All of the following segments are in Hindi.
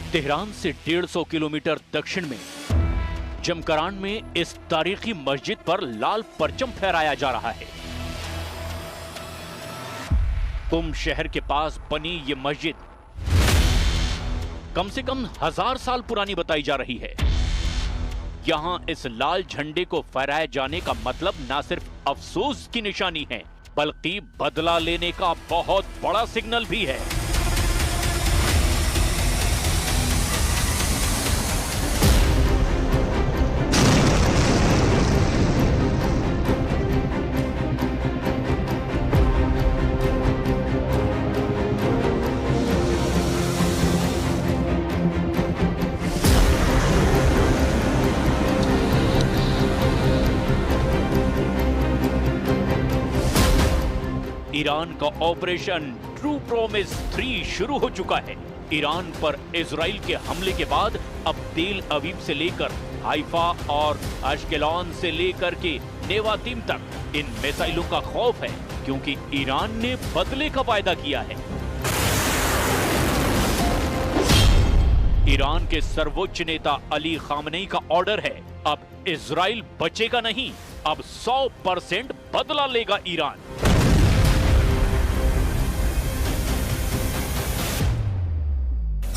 तेहरान से 150 किलोमीटर दक्षिण में जमकरान में इस तारीखी मस्जिद पर लाल परचम फहराया जा रहा है। कुम शहर के पास बनी ये मस्जिद कम से कम 1000 साल पुरानी बताई जा रही है। यहां इस लाल झंडे को फहराए जाने का मतलब ना सिर्फ अफसोस की निशानी है, बल्कि बदला लेने का बहुत बड़ा सिग्नल भी है। ईरान का ऑपरेशन ट्रू प्रॉमिस 3 शुरू हो चुका है। ईरान पर इजराइल के हमले के बाद अब तेल अवीव से लेकर हाइफा और अशकेलॉन से लेकर के नेवातीम तक इन मिसाइलों का खौफ है, क्योंकि ईरान ने बदले का वायदा किया है। ईरान के सर्वोच्च नेता अली खामनेई का ऑर्डर है, अब इजराइल बचेगा नहीं, अब 100% बदला लेगा ईरान।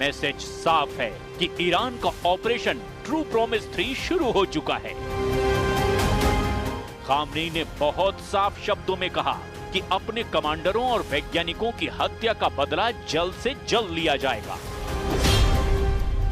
मैसेज साफ है कि ईरान का ऑपरेशन ट्रू प्रॉमिस 3 शुरू हो चुका है। खामनेई ने बहुत साफ शब्दों में कहा कि अपने कमांडरों और वैज्ञानिकों की हत्या का बदला जल्द से जल्द लिया जाएगा।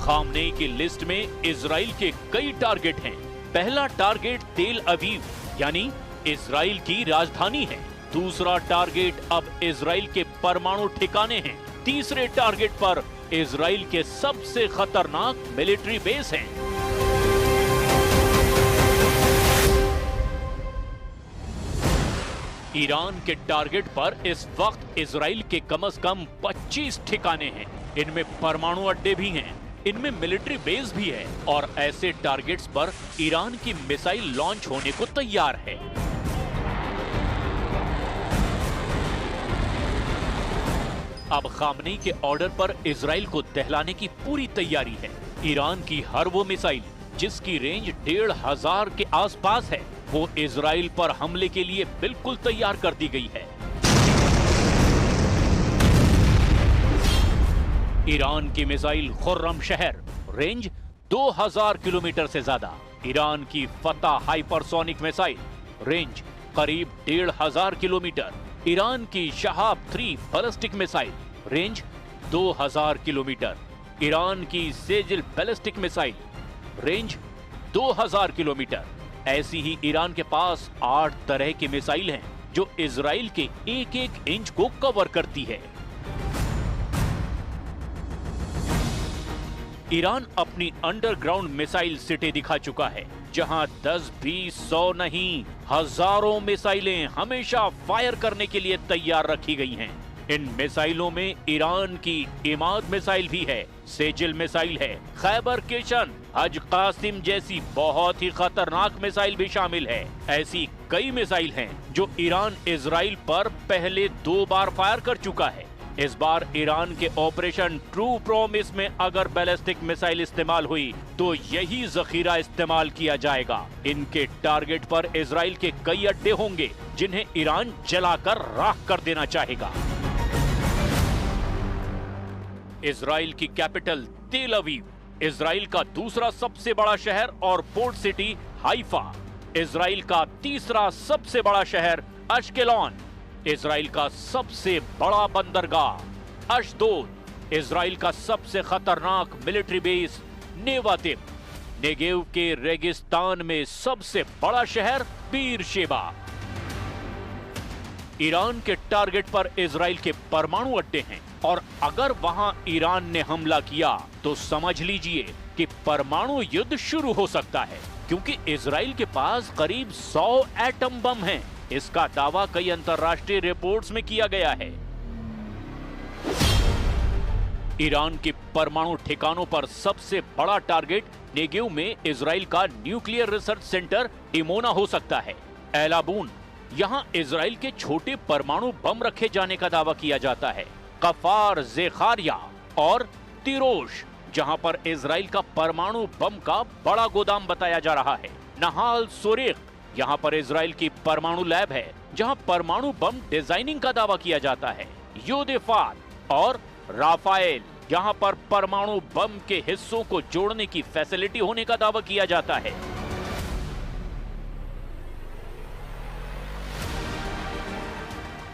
खामनेई की लिस्ट में इजराइल के कई टारगेट हैं। पहला टारगेट तेल अवीव यानी इजराइल की राजधानी है। दूसरा टारगेट अब इजराइल के परमाणु ठिकाने हैं। तीसरे टारगेट पर इजराइल के सबसे खतरनाक मिलिट्री बेस हैं। ईरान के टारगेट पर इस वक्त इजराइल के कम से कम 25 ठिकाने हैं। इनमें परमाणु अड्डे भी हैं, इनमें मिलिट्री बेस भी है और ऐसे टारगेट्स पर ईरान की मिसाइल लॉन्च होने को तैयार है। अब खामनेई के ऑर्डर पर इजराइल को दहलाने की पूरी तैयारी है। ईरान की हर वो मिसाइल जिसकी रेंज 1500 के आसपास है, वो इजराइल पर हमले के लिए बिल्कुल तैयार कर दी गई है। ईरान की मिसाइल खुर्रम शहर, रेंज 2000 किलोमीटर से ज्यादा। ईरान की फतह हाइपरसोनिक मिसाइल, रेंज करीब 1500 किलोमीटर। ईरान की Shahab 3 ballistic missile, range 2000 kilometre. Iran की Sejjil ballistic missile, range 2000 kilometre. ऐसी ही ईरान के पास 8 तरह की मिसाइल हैं जो इजराइल के एक एक इंच को कवर करती है। ईरान अपनी अंडरग्राउंड मिसाइल सिटी दिखा चुका है, जहां 10, 20, 100 नहीं, हजारों मिसाइलें हमेशा फायर करने के लिए तैयार रखी गई हैं। इन मिसाइलों में ईरान की इमाद मिसाइल भी है, सेजिल मिसाइल है, खैबर केशन, हज कासिम जैसी बहुत ही खतरनाक मिसाइल भी शामिल है। ऐसी कई मिसाइल हैं जो ईरान इजराइल पर पहले 2 बार फायर कर चुका है। इस बार ईरान के ऑपरेशन ट्रू प्रॉमिस में अगर बैलिस्टिक मिसाइल इस्तेमाल हुई तो यही जखीरा इस्तेमाल किया जाएगा। इनके टारगेट पर इजराइल के कई अड्डे होंगे जिन्हें ईरान जलाकर राख कर देना चाहेगा। इजराइल की कैपिटल तेल अवीव, इजराइल का दूसरा सबसे बड़ा शहर और पोर्ट सिटी हाइफा, इजराइल का तीसरा सबसे बड़ा शहर अशकेलॉन, इजराइल का सबसे बड़ा बंदरगाह अशदोद, इजराइल का सबसे खतरनाक मिलिट्री बेस नेवातिम, नेगेव के रेगिस्तान में सबसे बड़ा शहर बीरशेबा। ईरान के टारगेट पर इजराइल के परमाणु अड्डे हैं और अगर वहां ईरान ने हमला किया तो समझ लीजिए कि परमाणु युद्ध शुरू हो सकता है, क्योंकि इजराइल के पास करीब 100 एटम बम हैं। इसका दावा कई अंतर्राष्ट्रीय रिपोर्ट्स में किया गया है। ईरान के परमाणु ठिकानों पर सबसे बड़ा टारगेट नेगेव में इजराइल का न्यूक्लियर रिसर्च सेंटर डिमोना हो सकता है। एलाबून, यहां इजराइल के छोटे परमाणु बम रखे जाने का दावा किया जाता है। कफार ज़ेखारिया और तिरोश, जहां पर इजराइल का परमाणु बम का बड़ा गोदाम बताया जा रहा है। नहाल सोरेख, यहां पर इजराइल की परमाणु लैब है जहां परमाणु बम डिजाइनिंग का दावा किया जाता है। योदेफात और राफाएल, यहां पर परमाणु बम के हिस्सों को जोड़ने की फैसिलिटी होने का दावा किया जाता है।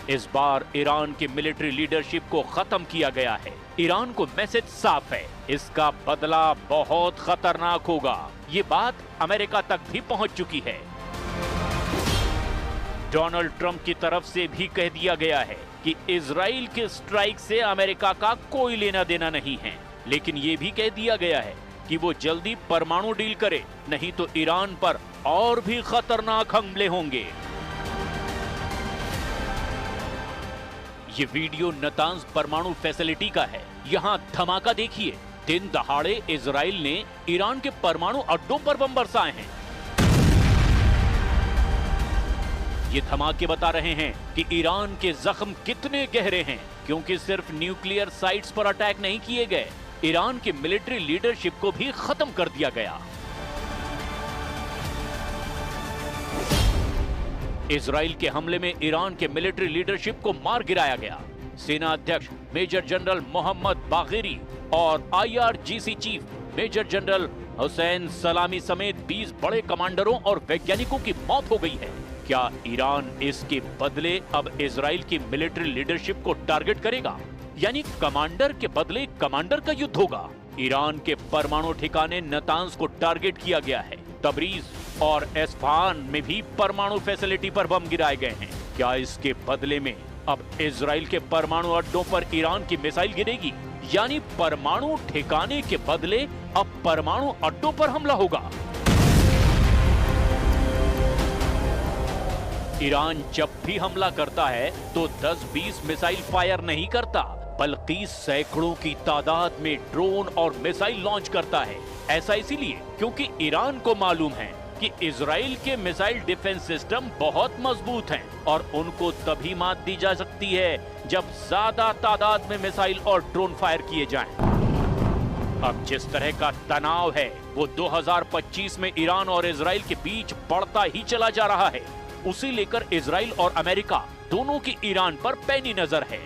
इस बार ईरान के मिलिट्री लीडरशिप को खत्म किया गया है। ईरान को मैसेज साफ है, इसका बदला बहुत खतरनाक होगा। ये बात अमेरिका तक भी पहुंच चुकी है। डोनाल्ड ट्रंप की तरफ से भी कह दिया गया है कि इजराइल के स्ट्राइक से अमेरिका का कोई लेना देना नहीं है, लेकिन यह भी कह दिया गया है कि वो जल्दी परमाणु डील करे, नहीं तो ईरान पर और भी खतरनाक हमले होंगे। ये वीडियो नतांज परमाणु फैसिलिटी का है। यहाँ धमाका देखिए। दिन दहाड़े इजराइल ने ईरान के परमाणु अड्डों पर बम बरसाए हैं। ये धमाके बता रहे हैं कि ईरान के जख्म कितने गहरे हैं, क्योंकि सिर्फ न्यूक्लियर साइट्स पर अटैक नहीं किए गए, ईरान की मिलिट्री लीडरशिप को भी खत्म कर दिया गया। इजराइल के हमले में ईरान के मिलिट्री लीडरशिप को मार गिराया गया। सेना अध्यक्ष मेजर जनरल मोहम्मद बागेरी और IRGC chief major general Hossein Salami समेत 20 बड़े कमांडरों और वैज्ञानिकों की मौत हो गई है। क्या ईरान इसके बदले अब इजराइल की मिलिट्री लीडरशिप को टारगेट करेगा? यानी कमांडर के बदले कमांडर का युद्ध होगा। ईरान के परमाणु ठिकाने नतांज को टारगेट किया गया है। तबरीज और एस्फहान में भी परमाणु फैसिलिटी पर बम गिराए गए हैं। क्या इसके बदले में अब इजराइल के परमाणु अड्डों पर ईरान की मिसाइल गिरेगी? यानी परमाणु ठिकाने के बदले अब परमाणु अड्डों पर हमला होगा। ईरान जब भी हमला करता है तो 10-20 मिसाइल फायर नहीं करता, बल्कि सैकड़ों की तादाद में ड्रोन और मिसाइल लॉन्च करता है। ऐसा इसीलिए क्योंकि ईरान को मालूम है कि इजराइल के मिसाइल डिफेंस सिस्टम बहुत मजबूत हैं और उनको तभी मात दी जा सकती है जब ज्यादा तादाद में मिसाइल और ड्रोन फायर किए जाएं। अब जिस तरह का तनाव है वो 2025 में ईरान और इजराइल के बीच बढ़ता ही चला जा रहा है। उसे लेकर इजराइल और अमेरिका दोनों की ईरान पर पैनी नजर है।